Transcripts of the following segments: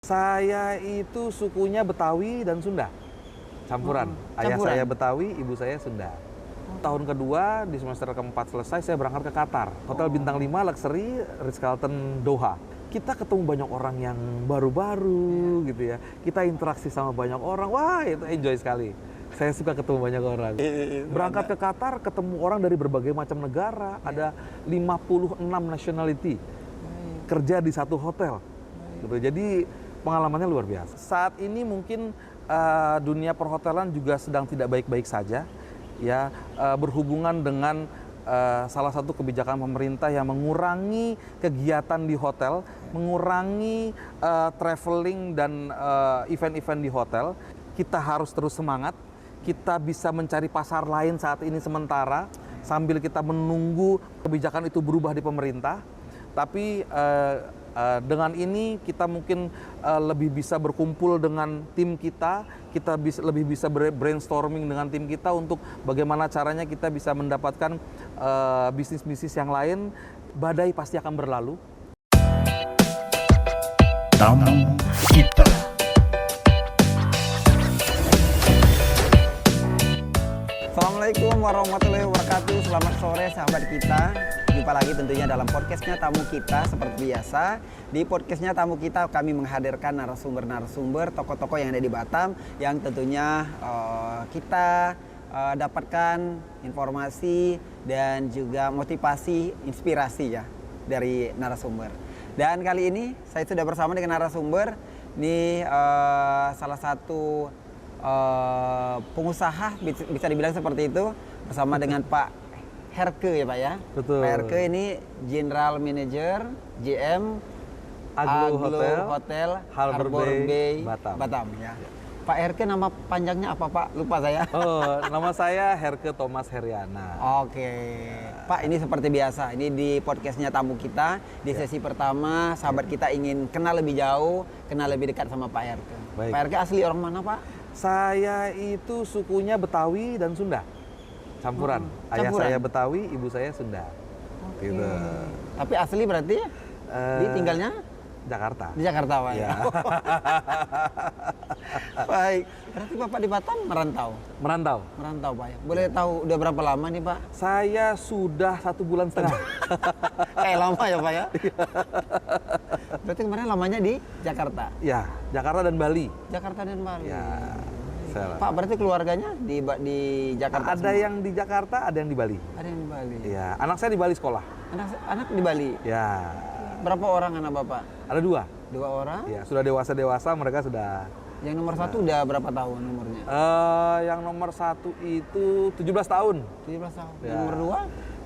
Saya itu sukunya Betawi dan Sunda, campuran. Ayah Campuran? saya Betawi, ibu saya Sunda. Tahun kedua, di semester keempat selesai, saya berangkat ke Qatar. Hotel Bintang 5, Luxury, Ritz-Carlton, Doha. Kita ketemu banyak orang yang baru-baru gitu ya. Kita interaksi sama banyak orang, wah itu enjoy sekali. Saya suka ketemu banyak orang. Berangkat ke Qatar, ketemu orang dari berbagai macam negara. Ada 56 nationality kerja di satu hotel. Gitu. Jadi pengalamannya luar biasa. Saat ini mungkin dunia perhotelan juga sedang tidak baik-baik saja, ya, berhubungan dengan salah satu kebijakan pemerintah yang mengurangi kegiatan di hotel, mengurangi traveling dan event-event di hotel. Kita harus terus semangat. Kita bisa mencari pasar lain saat ini sementara sambil kita menunggu kebijakan itu berubah di pemerintah. Tapi dengan ini kita mungkin lebih bisa berkumpul dengan tim kita lebih bisa brainstorming dengan tim kita untuk bagaimana caranya kita bisa mendapatkan bisnis-bisnis yang lain. Badai pasti akan berlalu. Tamu kita. Assalamualaikum warahmatullahi wabarakatuh. Selamat sore sahabat kita. Jumpa lagi tentunya dalam podcastnya Tamu Kita. Seperti biasa, di podcastnya Tamu Kita kami menghadirkan narasumber-narasumber, tokoh-tokoh yang ada di Batam, yang tentunya kita dapatkan informasi dan juga motivasi, inspirasi ya dari narasumber. Dan kali ini saya sudah bersama dengan narasumber. Ini salah satu pengusaha, bisa dibilang seperti itu, bersama dengan Pak Herke ya Pak ya. Betul. Pak Herke ini General Manager GM Aglo Hotel Harbour Bay, Batam. Ya. Pak Herke nama panjangnya apa Pak? Lupa saya. Oh, nama saya Herke Thomas Heriana. Oke. Pak, ini seperti biasa. Ini di podcastnya Tamu Kita. Di sesi pertama, sahabat kita ingin kenal lebih jauh, kenal lebih dekat sama Pak Herke. Baik. Pak Herke asli orang mana Pak? Saya itu sukunya Betawi dan Sunda, campuran. Ayah Campuran? saya Betawi, ibu saya Sunda. Gitu. Tapi asli berarti di tinggalnya Jakarta. di Jakarta Pak ya. Ya. Baik. Berarti Bapak di Batam merantau. Merantau. Merantau Pak ya. Boleh tahu udah berapa lama nih Pak? Saya sudah 1 bulan setengah. Kayak lama ya Pak ya. Berarti kemarin lamanya di Jakarta. Ya, Jakarta dan Bali. Jakarta dan Bali. Ya, saya Pak, berarti keluarganya di Jakarta ada semua? yang di Jakarta, ada yang di Bali. Ada yang di Bali. Ya, anak saya di Bali sekolah. Anak di Bali. Ya, Berapa orang anak Bapak? ada 2. 2 orang. Ya, sudah dewasa mereka sudah. Yang nomor 1 udah berapa tahun umurnya? Yang nomor 1 itu 17 tahun. 17 tahun. Ya. Yang nomor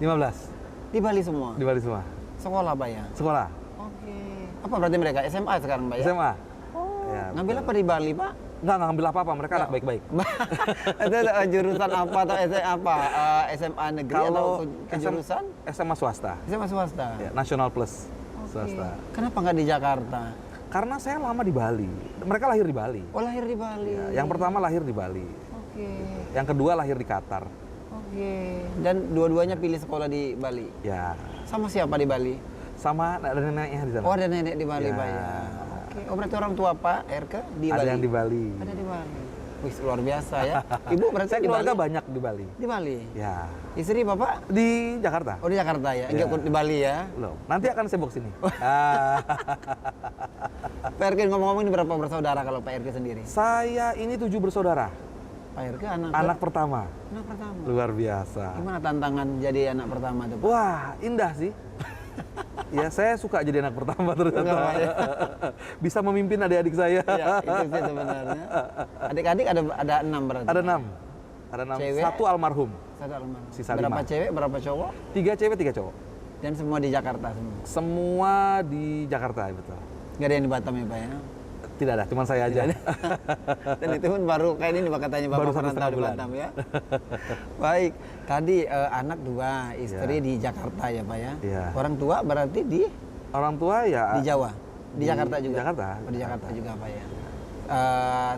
15 2 di Bali semua. di Bali semua. Sekolah Pak ya. Sekolah. Oke. Apa berarti mereka SMA sekarang Pak ya? SMA. Oh. Ya, Ngambil betul. apa di Bali Pak? Nggak ngambil apa-apa, mereka anak baik-baik. Itu jurusan apa atau apa? SMA negeri atau Kalau kejurusan? SMA swasta. SMA swasta. Ya, Nasional Plus swasta. Kenapa nggak di Jakarta? Karena saya lama di Bali. Mereka lahir di Bali. Oh lahir di Bali. Ya, yang pertama lahir di Bali. Oke. Yang kedua lahir di Qatar. Oke. Dan dua-duanya pilih sekolah di Bali. Ya, Sama siapa di Bali? sama ada neneknya di sana. Oh ada nenek di Bali Ya. Pak ya. Oke. Oh berarti orang tua Pak Erke di Ada Bali. yang di Bali. Ada di Bali. Wih luar biasa ya. Ibu berarti Saya di keluarga Bali? banyak di Bali. Di Bali. Ya, Istri Bapak? di Jakarta. Oh di Jakarta ya. Ya. Enggak di Bali ya. Loh, nanti akan saya bawa sini. Pak Erke ngomong-ngomong ini berapa bersaudara kalau Pak Erke sendiri? Saya ini 7 bersaudara. Pak Erke anak Pertama. anak pertama. Luar biasa. Gimana tantangan jadi anak pertama tuh Pak? Wah, indah sih. Ya, saya suka jadi anak pertama ternyata. Enggak, ya. Bisa memimpin adik-adik saya. Ya, itu sih sebenarnya. Adik-adik ada 6 berarti. Ada 6. Ada 6. Cewek? 1 almarhum. Satu almarhum. Sisa Berapa 5. cewek, berapa cowok? 3 cewek, 3 cowok. Dan semua di Jakarta semua. Semua di Jakarta, betul. Nggak ada yang di Batam ya Pak ya? Tidak ada, cuma saya aja. Dan itu pun baru kayak ini Pak katanya Bapak Baru pernah 1,5 tahu di bulan. Batam ya. Baik, tadi anak 2, istri Ya. di Jakarta ya Pak ya. Ya. Orang tua berarti di Orang tua ya di Jawa, di Jakarta juga. Di Jakarta. Oh, di Jakarta juga Pak ya.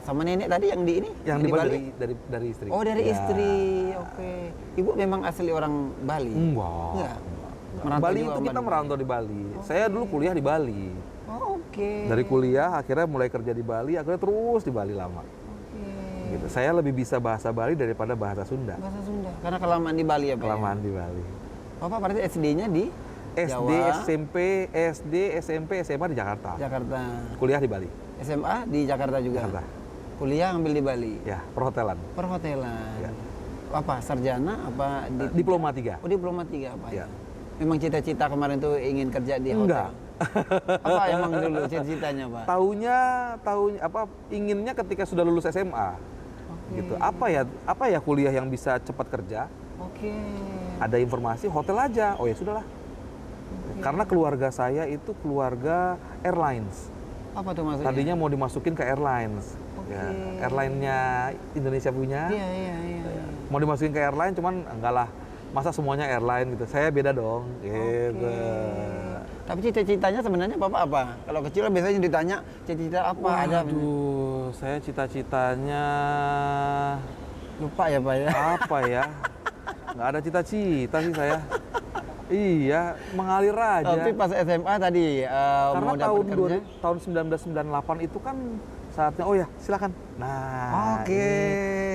Sama nenek tadi yang di ini? Yang di dibawa Bali? dari istri. Oh dari Ya. istri, oke. Ibu memang asli orang Bali? Enggak. Enggak. Merantau Bali juga itu kita Bali. merantau di Bali. Saya dulu kuliah di Bali. Oh, Oke. Dari kuliah akhirnya mulai kerja di Bali, akhirnya terus di Bali lama. Oke. Gitu. Saya lebih bisa bahasa Bali daripada bahasa Sunda. Bahasa Sunda. Karena kelamaan di Bali ya Pak? Kelamaan di Bali. Bapak berarti SD-nya di SD, Jawa, SMP, SMA di Jakarta. Jakarta. Kuliah di Bali. SMA di Jakarta juga. Jakarta. Kuliah ambil di Bali. Ya, perhotelan. Perhotelan. Ya. Apa sarjana apa Diploma 3. Oh, diploma 3 Pak ya. Ya. Memang cita-cita kemarin tuh ingin kerja di hotel. Enggak. Apa emang dulu cita-citanya Pak? Taunya apa inginnya ketika sudah lulus SMA. Oke. Gitu. Apa ya kuliah yang bisa cepat kerja? Oke. Ada informasi hotel aja. Oh ya sudahlah. Karena keluarga saya itu keluarga airlines. Apa tuh maksudnya? Tadinya mau dimasukin ke airlines. Oke. Ya, airline-nya Indonesia punya. Iya. Mau dimasukin ke airline cuman enggak lah. Masa semuanya airline gitu. Saya beda dong gitu. Tapi cita-citanya sebenarnya Bapak apa? Kalau kecil kan biasanya ditanya cita-cita apa? Ada Aduh, saya cita-citanya lupa ya Pak ya? apa ya? Nggak ada cita-cita sih saya. Iya, mengalir aja. Tapi pas SMA tadi Karena mau dapat kerja. tahun 1998 itu kan saatnya, oh ya silakan. Nah, Oke.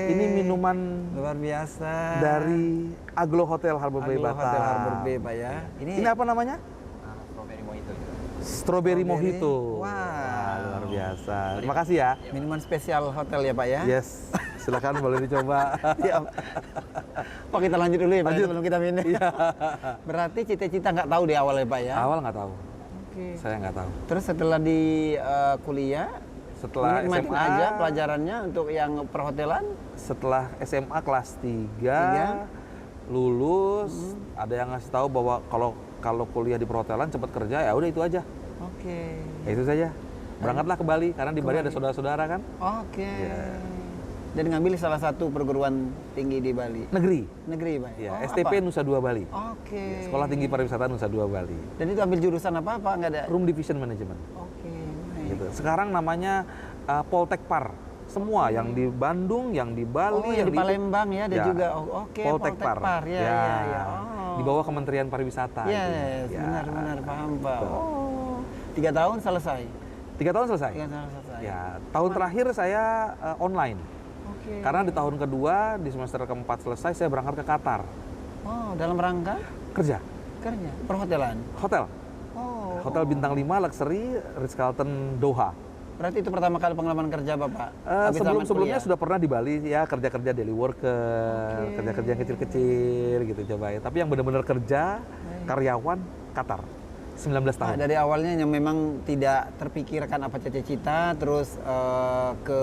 ini minuman Luar biasa. dari Aglo Hotel Harbor Bay Aglo Batam. Hotel Harbor Bay Pak ya. Ini apa namanya? Strawberry Mojito. Wah. Luar biasa. Terima kasih ya. Minuman spesial hotel ya Pak ya. Yes, silakan boleh dicoba. Siap. Pak kita lanjut dulu ya Pak Lanjut. sebelum kita minum. Iya. Berarti cita-cita nggak tahu di awal ya Pak ya. Awal nggak tahu, Oke. saya nggak tahu. Terus setelah di kuliah, Setelah nikmatin SMA, aja pelajarannya untuk yang perhotelan. setelah SMA kelas 3, Tiga. lulus, ada yang ngasih tahu bahwa kalau kuliah di perhotelan cepat kerja, ya udah itu aja. Oke. Ya itu saja. Berangkatlah ke Bali karena di Bali ada saudara-saudara kan. Oke. Ya. Dan ngambil salah satu perguruan tinggi di Bali. Negeri. Negeri Pak. Ya, Oh, STP apa? Nusa Dua Bali. Oke. Sekolah Tinggi Pariwisata Nusa Dua Bali. Dan itu ambil jurusan apa nggak ada? Room Division Management. Oke. Baik. Gitu. Sekarang namanya Poltekpar. Semua yang di Bandung, yang di Bali, Oh, yang di Palembang ya, ada Ya. juga. Oh, oke. Poltekpar. Ya. Di bawah Kementerian Pariwisata. Iya, gitu. Ya. benar paham Pak. Betul. Oh, 3 tahun selesai. 3 tahun selesai. 3 tahun selesai. Ya, tahun terakhir saya online. Oke. Karena di tahun kedua, di semester keempat selesai, saya berangkat ke Qatar. Oh, dalam rangka Kerja. kerja perhotelan. Hotel. Oh. Hotel bintang 5 Luxury Ritz-Carlton Doha. Berarti itu pertama kali pengalaman kerja Bapak. Habis zaman Sebelumnya kuliah? sudah pernah di Bali ya, kerja-kerja daily worker, kerja-kerja yang kecil-kecil gitu coba ya. Tapi yang benar-benar kerja karyawan Qatar 19 tahun. Dari awalnya yang memang tidak terpikirkan apa cita-cita, terus ke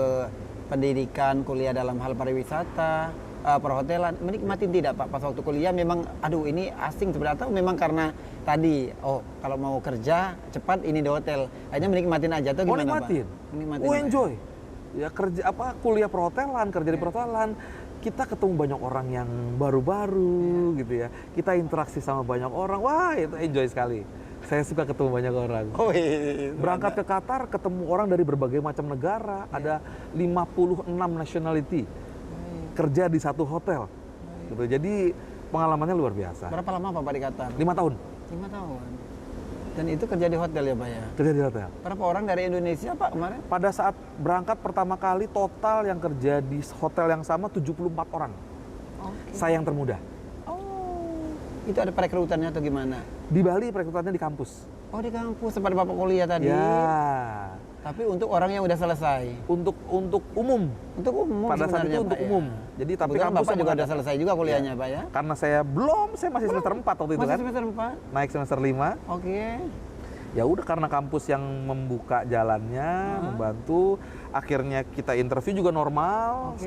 pendidikan kuliah dalam hal pariwisata, perhotelan, menikmatin tidak Pak pas waktu kuliah memang aduh ini asing sebenarnya atau memang karena tadi kalau mau kerja cepat ini di hotel akhirnya menikmatin aja atau gimana nikmatin. Pak? Menikmatin. Oh Pak? enjoy. Ya kerja kuliah perhotelan, kerja di perhotelan. Kita ketemu banyak orang yang baru-baru gitu ya. Kita interaksi sama banyak orang. Wah, itu enjoy sekali. Saya suka ketemu banyak orang. Oh, iya. Berangkat ke Qatar ketemu orang dari berbagai macam negara, ada 56 nationality. Kerja di satu hotel. Gitu. Jadi pengalamannya luar biasa. Berapa lama Bapak di Qatar? 5 tahun 5 tahun. Dan itu kerja di hotel ya Pak ya? kerja di hotel. Berapa orang dari Indonesia Pak kemarin? Pada saat berangkat pertama kali total yang kerja di hotel yang sama 74 orang. Oke. Saya yang termuda. Oh, itu ada perekrutannya atau gimana? Di Bali perekrutannya di kampus. Oh di kampus seperti Bapak kuliah tadi. Ya. Tapi untuk orang yang udah selesai. Untuk umum. Untuk umum Pada saat sebenarnya, itu untuk Pak, umum. ya. Jadi tapi Kebetulan kampus Bapak yang juga udah mengadakan. selesai juga kuliahnya Pak ya? Karena saya masih semester 4 waktu itu Masih kan. semester 4? Naik semester 5. Oke. Ya udah karena kampus yang membuka jalannya, membantu, akhirnya kita interview juga normal Oke.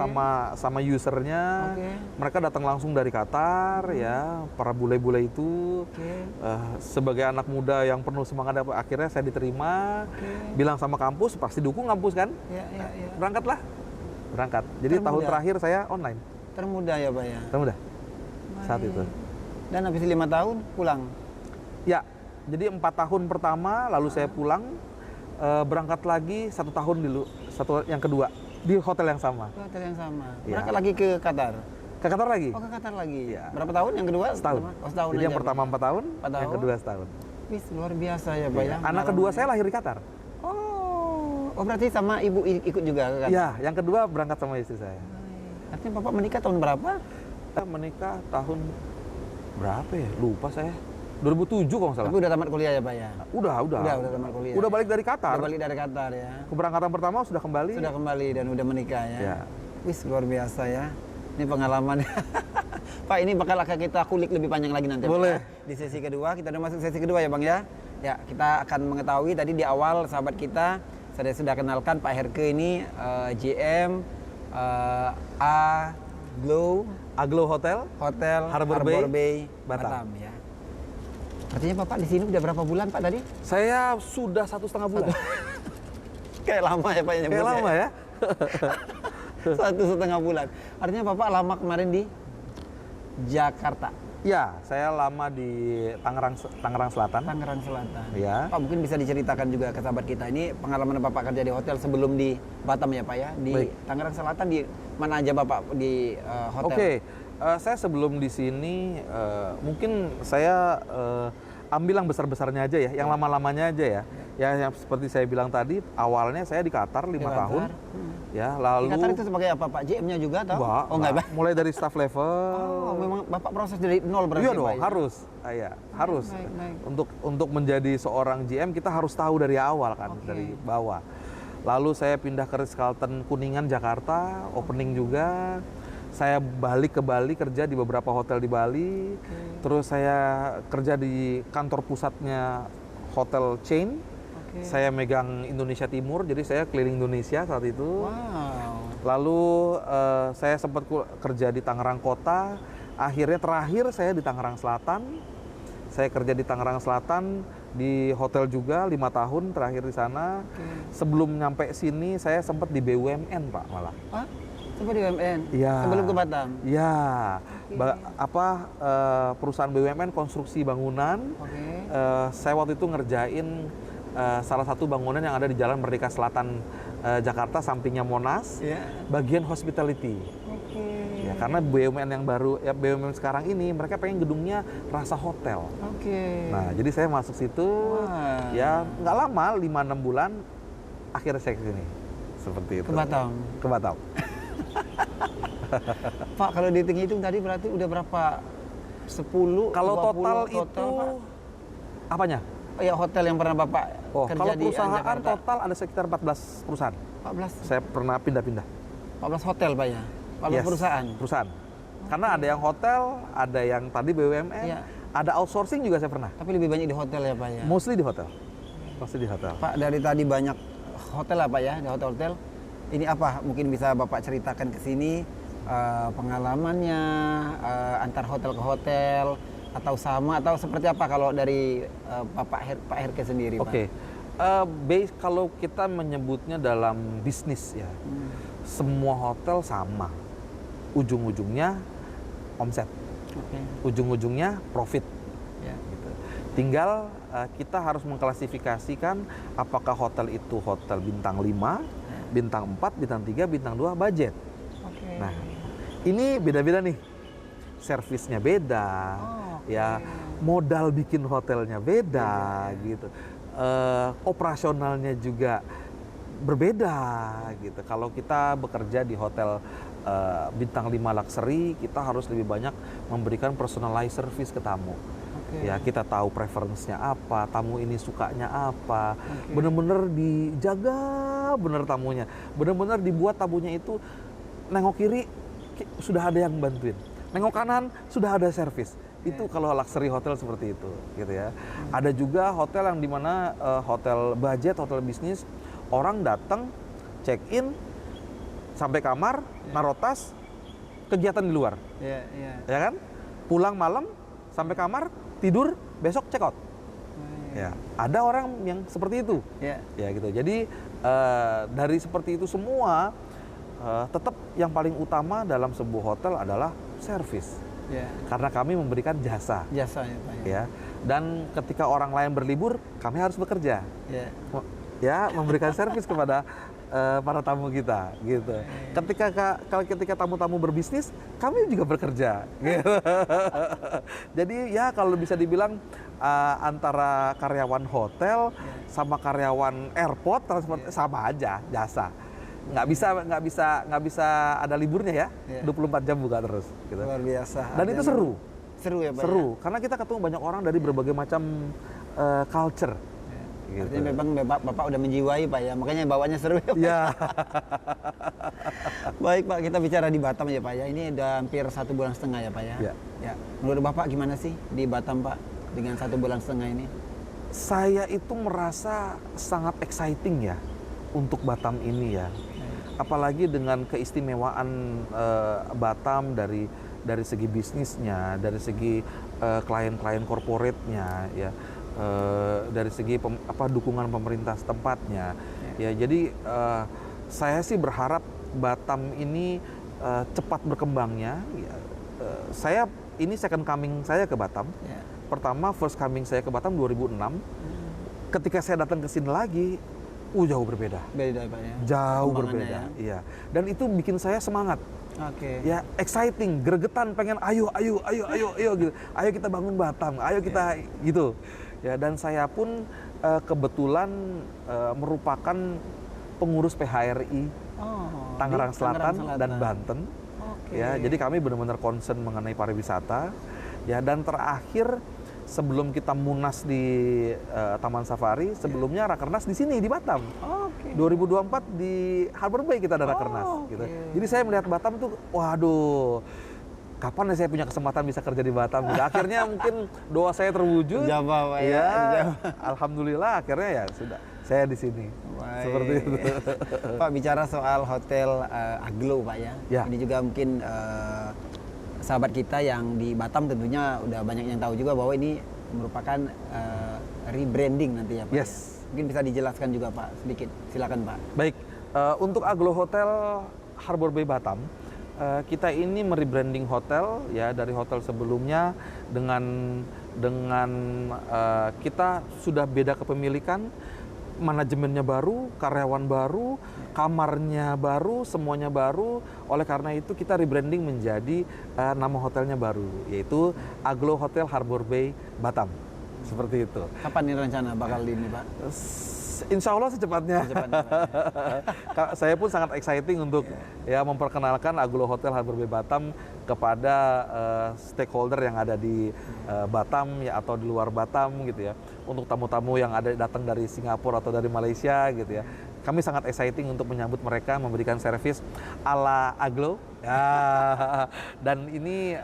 sama usernya. Oke. Mereka datang langsung dari Qatar ya, para bule-bule itu. Oke. Sebagai anak muda yang penuh semangat, akhirnya saya diterima. Oke. Bilang sama kampus, pasti dukung kampus kan? Ya. Berangkatlah. Berangkat. Jadi Termuda. tahun terakhir saya online. Termuda ya Pak ya? Termuda. Saat itu. Dan habis 5 tahun pulang? Ya, jadi 4 tahun pertama, lalu saya pulang, berangkat lagi 1 tahun dulu, yang kedua di hotel yang sama. Ke hotel yang sama? Ya. Berangkat lagi ke Qatar? Ke Qatar lagi. Oh ke Qatar lagi? Ya. Berapa tahun yang kedua? Setahun. Oh setahun Jadi aja, yang pertama Pak. 4 tahun, 4 yang tahun. kedua setahun. Wih, luar biasa ya Pak ya? Anak kedua saya lahir di Qatar. Oh berarti sama ibu ikut juga kan? Ya, yang kedua berangkat sama istri saya. Artinya Bapak menikah tahun berapa? Kita menikah tahun berapa ya? Lupa saya. 2007 kalau nggak salah. Tapi udah tamat kuliah ya Pak ya? Udah. Udah tamat kuliah. Udah balik dari Qatar. Udah balik dari Qatar ya. Keberangkatan pertama sudah kembali. Sudah kembali dan udah menikah ya. Ya. Wis luar biasa ya. Ini pengalaman. Pak ini bakal akan kita kulik lebih panjang lagi nanti. Boleh. Pak, ya. Di sesi kedua, kita udah masuk sesi kedua ya Bang ya. Ya kita akan mengetahui tadi di awal sahabat kita saya sudah kenalkan Pak Herke ini GM Aglo Hotel, Harbor Bay, Batam ya. Artinya Bapak di sini udah berapa bulan Pak tadi? saya sudah 1,5 bulan. Kayak lama ya Pak Kayak lama ya. 1,5 bulan. Artinya Bapak lama kemarin di Jakarta. Ya, saya lama di Tangerang Selatan. Tangerang Selatan. Ya. Pak mungkin bisa diceritakan juga ke sahabat kita ini pengalaman Bapak kerja di hotel sebelum di Batam ya Pak ya. Di Baik. Tangerang Selatan di mana aja Bapak di hotel? Oke, saya sebelum di sini mungkin saya ambil yang besar-besarnya aja ya, yang lama-lamanya aja ya. Ya, yang seperti saya bilang tadi, awalnya saya di Qatar 5 Qatar. tahun. Ya, Di lalu Qatar itu sebagai apa Pak? GM-nya juga atau? Enggak, Oh enggak Pak. mulai dari staff level. Oh, memang Bapak proses dari nol berarti Iya Pak, dong, ya? harus. Ya, harus. baik. Untuk menjadi seorang GM kita harus tahu dari awal kan, Oke. dari bawah. Lalu saya pindah ke Ritz-Carlton Kuningan Jakarta, opening juga. Saya balik ke Bali kerja di beberapa hotel di Bali. Terus saya kerja di kantor pusatnya hotel chain. Saya megang Indonesia Timur, jadi saya keliling Indonesia saat itu. Wow. Lalu saya sempat kerja di Tangerang Kota. Akhirnya terakhir saya di Tangerang Selatan. Saya kerja di Tangerang Selatan di hotel juga 5 tahun terakhir di sana. Sebelum nyampe sini saya sempat di BUMN Pak malah. Pak, coba di UMN. Iya. Sebelum ke Batam. Ya, perusahaan BUMN konstruksi bangunan. Oke. Saya waktu itu ngerjain salah satu bangunan yang ada di Jalan Merdeka Selatan Jakarta, sampingnya Monas, Iya. bagian hospitality. Oke. Ya, karena BUMN yang baru, ya BUMN sekarang ini mereka pengen gedungnya rasa hotel. Oke. Nah, jadi saya masuk situ, Wah. ya nggak lama, 5-6 bulan, akhirnya saya ke sini. Seperti itu. Ke Batam. Ke Batam. Pak, kalau dihitung-hitung tadi berarti udah berapa? 10, Kalau 20 total itu, Pak? apanya? Ya hotel yang pernah Bapak Oh, kerja kalau di perusahaan Jakarta. total ada sekitar 14 perusahaan. 14 Saya pernah pindah-pindah. 14 hotel Pak ya? 14 Yes, perusahaan? Perusahaan. Karena ada yang hotel, ada yang tadi BUMN, Iya. ada outsourcing juga saya pernah. Tapi lebih banyak di hotel ya Pak ya? Mostly di hotel. Mostly di hotel. Pak, dari tadi banyak hotel lah Pak ya, di hotel-hotel. Ini apa mungkin bisa Bapak ceritakan ke sini pengalamannya antar hotel ke hotel atau sama atau seperti apa kalau dari Pak Herke sendiri Pak? Oke. Base kalau kita menyebutnya dalam bisnis ya. Semua hotel sama. Ujung-ujungnya omset. Oke. Ujung-ujungnya profit. Ya. Gitu. Tinggal kita harus mengklasifikasikan apakah hotel itu hotel bintang 5, bintang 4, bintang 3, bintang 2, budget. Oke. Nah, ini beda-beda nih. Servisnya beda, ya modal bikin hotelnya beda, gitu. Operasionalnya juga berbeda, gitu. Kalau kita bekerja di hotel bintang 5 luxury, kita harus lebih banyak memberikan personalized service ke tamu. Ya, kita tahu preferensinya apa, tamu ini sukanya apa, bener-bener dijaga bener tamunya, bener-bener dibuat tamunya itu nengok kiri sudah ada yang bantuin, nengok kanan sudah ada servis. Itu kalau luxury hotel seperti itu, gitu ya. Ada juga hotel yang dimana hotel budget, hotel bisnis, orang datang check in sampai kamar, naruh tas, kegiatan di luar, ya kan? Pulang malam sampai kamar, tidur, besok check out. Ya, ada orang yang seperti itu. Ya gitu. Jadi dari seperti itu semua tetap yang paling utama dalam sebuah hotel adalah service. Karena kami memberikan jasa. Jasanya Pak ya. Ya. Dan ketika orang lain berlibur, kami harus bekerja. Ya, memberikan servis kepada para tamu kita gitu. Ketika tamu-tamu berbisnis, kami juga bekerja. Gitu. Jadi ya kalau bisa dibilang antara karyawan hotel sama karyawan airport transport sama aja jasa. Nggak bisa ada liburnya ya. 24 jam buka terus. Gitu. Luar biasa. Dan itu seru. Seru ya Pak? Seru, karena kita ketemu banyak orang dari berbagai macam culture. Gitu. Artinya memang Bapak udah menjiwai Pak ya, makanya bawanya seru ya Pak. Ya. Baik Pak, kita bicara di Batam ya Pak ya. Ini udah hampir 1,5 bulan ya Pak ya. Ya. Menurut Bapak gimana sih di Batam Pak dengan 1,5 bulan ini? Saya itu merasa sangat exciting ya untuk Batam ini ya. Apalagi dengan keistimewaan Batam dari segi bisnisnya, dari segi klien-klien corporate-nya ya. Dari segi dukungan pemerintah setempatnya ya. Jadi saya sih berharap Batam ini cepat berkembangnya ya. Ini second coming saya ke Batam. Pertama first coming saya ke Batam 2006. Ketika saya datang ke sini lagi jauh berbeda. Beda Pak ya. Jauh berbeda. Iya. Dan itu bikin saya semangat. Oke. Ya, exciting, gregetan, pengen ayo gitu. Ayo kita bangun Batam, ayo kita gitu. Ya, dan saya pun kebetulan merupakan pengurus PHRI Tangerang Selatan dan Banten. Ya, jadi kami benar-benar concern mengenai pariwisata. Ya, dan terakhir sebelum kita munas di Taman Safari, sebelumnya Rakernas di sini di Batam. 2024 di Harbor Bay kita ada Rakernas gitu. Jadi saya melihat Batam tuh waduh, kapan ya saya punya kesempatan bisa kerja di Batam gitu. Akhirnya mungkin doa saya terwujud. Dijawab Pak ya. Alhamdulillah akhirnya ya sudah saya di sini. Baik. Seperti itu. Pak, bicara soal hotel Aglo Pak ya. Ini juga mungkin sahabat kita yang di Batam tentunya udah banyak yang tahu juga bahwa ini merupakan rebranding nanti ya Pak. Yes. Mungkin bisa dijelaskan juga Pak sedikit, silakan Pak. Baik, untuk Aglo Hotel Harbor Bay Batam, kita ini merebranding hotel ya dari hotel sebelumnya dengan kita sudah beda kepemilikan, manajemennya baru, karyawan baru, kamarnya baru, semuanya baru. Oleh karena itu kita rebranding menjadi nama hotelnya baru, yaitu Aglo Hotel Harbor Bay Batam. Seperti itu. Kapan nih rencana bakal ini Pak? Insya Allah secepatnya. Saya pun sangat exciting untuk memperkenalkan Aglo Hotel Harbor Bay Batam kepada stakeholder yang ada di Batam ya atau di luar Batam gitu ya. Untuk tamu-tamu yang datang dari Singapura atau dari Malaysia gitu ya. Kami sangat exciting untuk menyambut mereka, memberikan servis ala Aglo. Ya, dan ini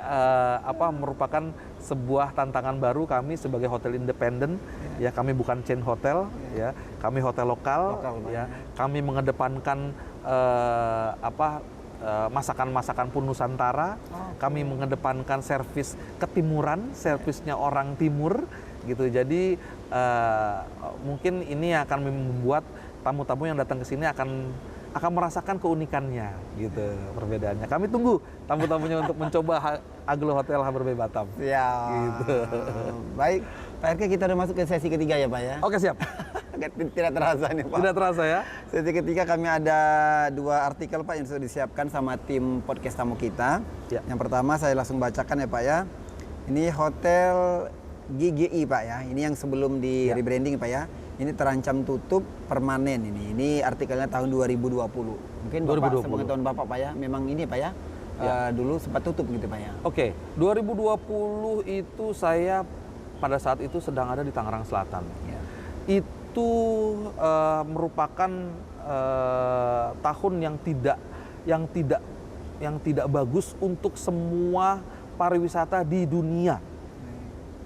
merupakan sebuah tantangan baru kami sebagai hotel independen. Ya, kami bukan chain hotel, ya, kami hotel lokal ya. Kami mengedepankan masakan-masakan pun Nusantara. Kami mengedepankan servis ketimuran, servisnya orang timur gitu. Jadi mungkin ini akan membuat tamu-tamu yang datang ke sini akan merasakan keunikannya gitu, perbedaannya. Kami tunggu tamu-tamunya untuk mencoba Aglo Hotel Harbor Bay Batam. Ya. Gitu. Baik, Pak RK, kita udah masuk ke sesi ketiga ya Pak ya. Oke, siap. Tidak terasa nih Pak. Tidak terasa ya. Sesi ketiga kami ada 2 artikel Pak yang sudah disiapkan sama tim podcast tamu kita. Ya. Yang pertama saya langsung bacakan ya Pak ya. Ini Hotel GGI Pak ya. Ini yang sebelum di rebranding Pak ya. Ini terancam tutup permanen ini. Ini artikelnya tahun 2020. Mungkin Bapak sepengetahuan Bapak Pak ya, memang ini Pak ya. Dulu sempat tutup gitu Pak ya. Oke, 2020 itu saya pada saat itu sedang ada di Tangerang Selatan. Ya. Itu merupakan tahun yang tidak bagus untuk semua pariwisata di dunia.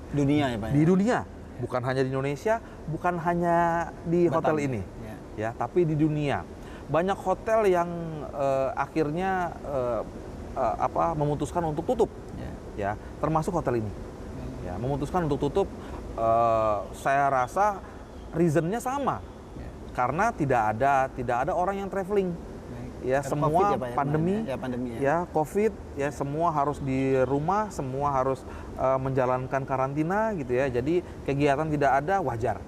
Dunia ya Pak ya. Di dunia. Bukan hanya di Indonesia, bukan hanya di Batam, hotel ini, ya, tapi di dunia. Banyak hotel yang akhirnya memutuskan untuk tutup, ya, termasuk hotel ini, ya, memutuskan untuk tutup. Saya rasa reasonnya sama, karena tidak ada orang yang traveling. Ya, semua COVID ya, Pak, pandemi, ya. COVID, ya, semua harus di rumah, semua harus menjalankan karantina gitu ya. Jadi kegiatan tidak ada, wajar.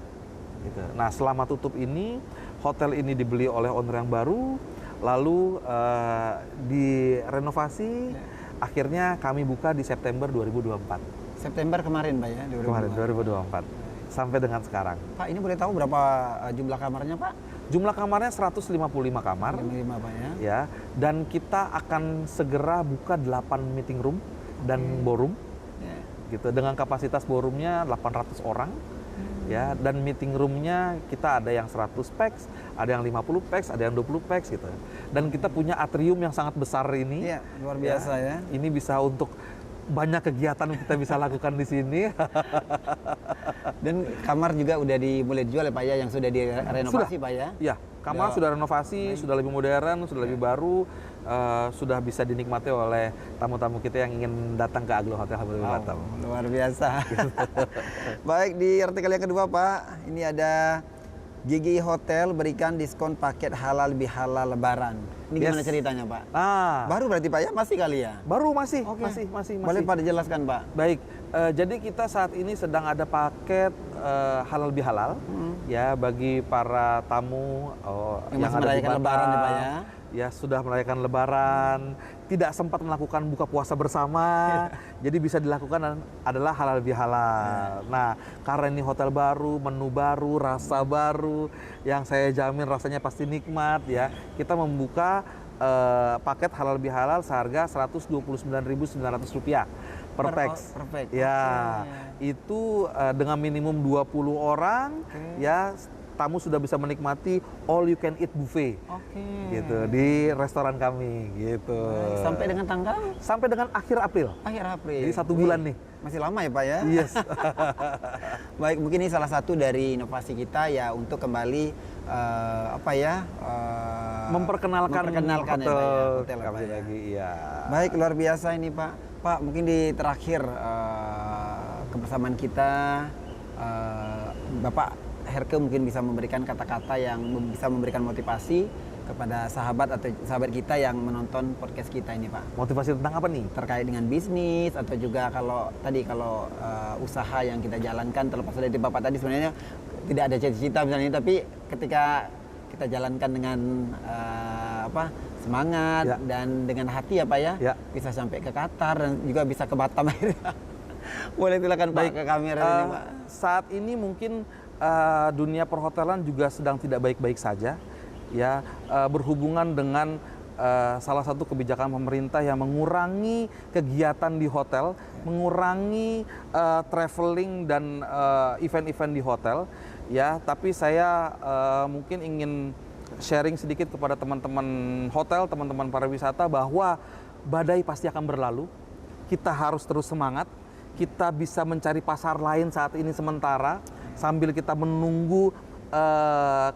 Gitu. Nah, selama tutup ini hotel ini dibeli oleh owner yang baru, lalu direnovasi, akhirnya kami buka di September 2024. September kemarin Pak ya? 2024. Kemarin 2024 sampai dengan sekarang. Pak, ini boleh tahu berapa jumlah kamarnya Pak? Jumlah kamarnya 155 kamar. 55 Pak ya? Ya, dan kita akan segera buka 8 meeting room dan ballroom. Ya. Gitu, dengan kapasitas ballroomnya 800 orang. Ya, dan meeting roomnya kita ada yang 100 pax, ada yang 50 pax, ada yang 20 pax gitu. Dan kita punya atrium yang sangat besar ini. Iya, luar biasa ya. Ini bisa untuk banyak kegiatan yang kita bisa lakukan di sini. Dan kamar juga udah mulai dijual ya Pak ya, yang sudah direnovasi Pak ya? Iya, kamar sudah renovasi, sudah lebih modern, sudah lebih baru, sudah bisa dinikmati oleh tamu-tamu kita yang ingin datang ke Aglo Hotel Habibie Batam. Luar biasa. Baik, di artikel yang kedua Pak, ini ada Gigi Hotel berikan diskon paket halal bihalal lebaran. Ini gimana ceritanya Pak? Baru berarti Pak ya? Masih kali ya? Baru masih, Oke. masih. Boleh Pak dijelaskan Pak? Baik, jadi kita saat ini sedang ada paket halal bihalal ya bagi para tamu yang masih ada di merayakan Batam, lebaran ya Pak ya? Ya sudah merayakan lebaran, tidak sempat melakukan buka puasa bersama, jadi bisa dilakukan adalah halal bihalal. Nah, karena ini hotel baru, menu baru, rasa baru, yang saya jamin rasanya pasti nikmat ya. Kita membuka paket halal bihalal seharga Rp129.900 per pax. Ya, itu dengan minimum 20 orang ya. Tamu sudah bisa menikmati all you can eat buffet, gitu di restoran kami, gitu. Sampai dengan tanggal? Sampai dengan akhir April. Akhir April. Jadi 1 bulan nih. Masih lama ya Pak ya? Yes. Baik, mungkin ini salah satu dari inovasi kita ya untuk kembali memperkenalkan hotel ya, kami ya. Lagi, ya. Baik, luar biasa ini Pak. Pak, mungkin di terakhir kebersamaan kita, Bapak Herke mungkin bisa memberikan kata-kata yang bisa memberikan motivasi kepada sahabat atau sahabat kita yang menonton podcast kita ini Pak. Motivasi tentang apa nih? Terkait dengan bisnis atau juga kalau usaha yang kita jalankan, terlepas dari Bapak tadi sebenarnya tidak ada cita-cita misalnya, tapi ketika kita jalankan dengan semangat dan dengan hati ya Pak ya, bisa sampai ke Qatar dan juga bisa ke Batam akhirnya. Boleh silakan Pak ke kamera ini Pak. Saat ini mungkin dunia perhotelan juga sedang tidak baik-baik saja, ya, berhubungan dengan salah satu kebijakan pemerintah yang mengurangi kegiatan di hotel, mengurangi traveling dan event-event di hotel, ya. Tapi saya mungkin ingin sharing sedikit kepada teman-teman hotel, teman-teman pariwisata bahwa badai pasti akan berlalu. Kita harus terus semangat. Kita bisa mencari pasar lain saat ini sementara, sambil kita menunggu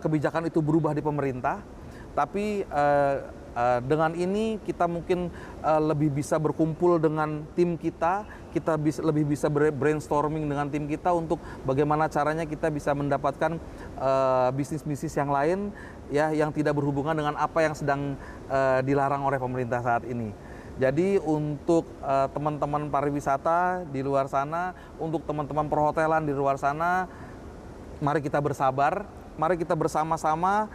kebijakan itu berubah di pemerintah. Tapi dengan ini kita mungkin lebih bisa berkumpul dengan tim kita lebih bisa brainstorming dengan tim kita untuk bagaimana caranya kita bisa mendapatkan bisnis-bisnis yang lain ya, yang tidak berhubungan dengan apa yang sedang dilarang oleh pemerintah saat ini. Jadi untuk teman-teman pariwisata di luar sana, untuk teman-teman perhotelan di luar sana, mari kita bersabar, mari kita bersama-sama,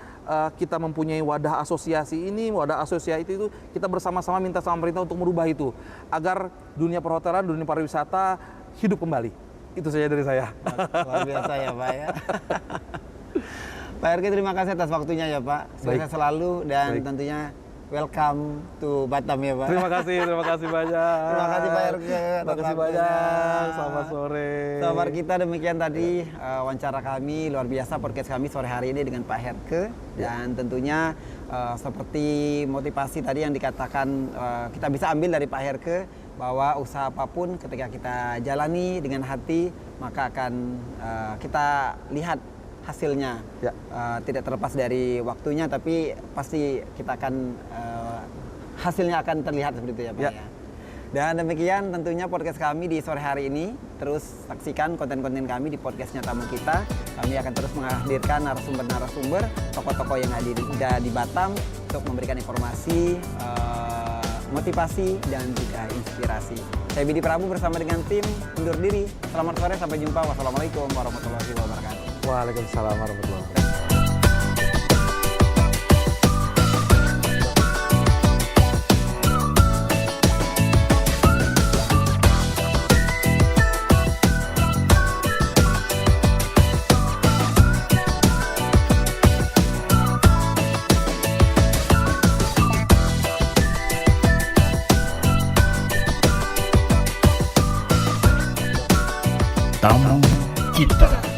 kita mempunyai wadah asosiasi ini, wadah asosiasi itu, kita bersama-sama minta sama pemerintah untuk merubah itu, agar dunia perhotelan, dunia pariwisata hidup kembali. Itu saja dari saya. Luar biasa ya Pak ya. Pak Herke, terima kasih atas waktunya ya Pak. Sukses selalu dan tentunya welcome to Batam ya Pak. Terima kasih banyak. Terima kasih Pak Herke. Terima kasih banyak. Selamat sore. Sahabat kita, demikian tadi wawancara kami luar biasa podcast kami sore hari ini dengan Pak Herke. Dan tentunya seperti motivasi tadi yang dikatakan kita bisa ambil dari Pak Herke, bahwa usaha apapun ketika kita jalani dengan hati maka akan kita lihat hasilnya. Tidak terlepas dari waktunya, tapi pasti kita akan hasilnya akan terlihat seperti itu ya Pak ya. Dan demikian tentunya podcast kami di sore hari ini. Terus saksikan konten-konten kami di podcastnya Tamu Kita. Kami akan terus menghadirkan narasumber-narasumber, tokoh-tokoh yang ada di Batam untuk memberikan informasi, motivasi, dan juga inspirasi. Saya Bidi Prabu bersama dengan tim undur diri. Selamat sore, sampai jumpa. Wassalamualaikum warahmatullahi wabarakatuh. Waalaikumsalam warahmatullahi wabarakatuh. tamu kita.